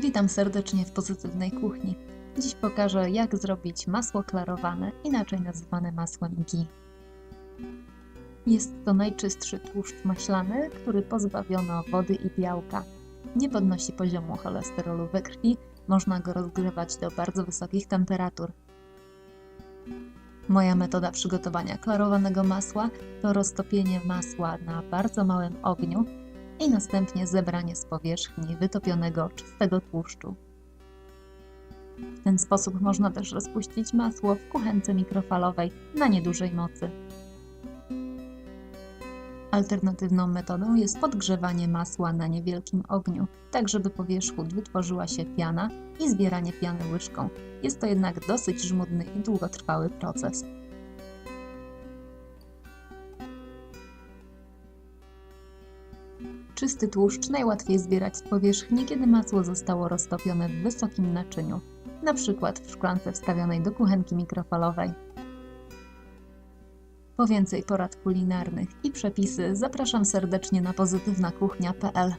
Witam serdecznie w Pozytywnej Kuchni. Dziś pokażę, jak zrobić masło klarowane, inaczej nazywane masłem ghee. Jest to najczystszy tłuszcz maślany, który pozbawiono wody i białka. Nie podnosi poziomu cholesterolu we krwi, można go rozgrzewać do bardzo wysokich temperatur. Moja metoda przygotowania klarowanego masła to roztopienie masła na bardzo małym ogniu i następnie zebranie z powierzchni wytopionego czystego tłuszczu. W ten sposób można też rozpuścić masło w kuchence mikrofalowej na niedużej mocy. Alternatywną metodą jest podgrzewanie masła na niewielkim ogniu, tak żeby po wierzchu tworzyła się piana i zbieranie piany łyżką. Jest to jednak dosyć żmudny i długotrwały proces. Czysty tłuszcz najłatwiej zbierać z powierzchni, kiedy masło zostało roztopione w wysokim naczyniu, np. w szklance wstawionej do kuchenki mikrofalowej. Po więcej porad kulinarnych i przepisy zapraszam serdecznie na pozytywnakuchnia.pl.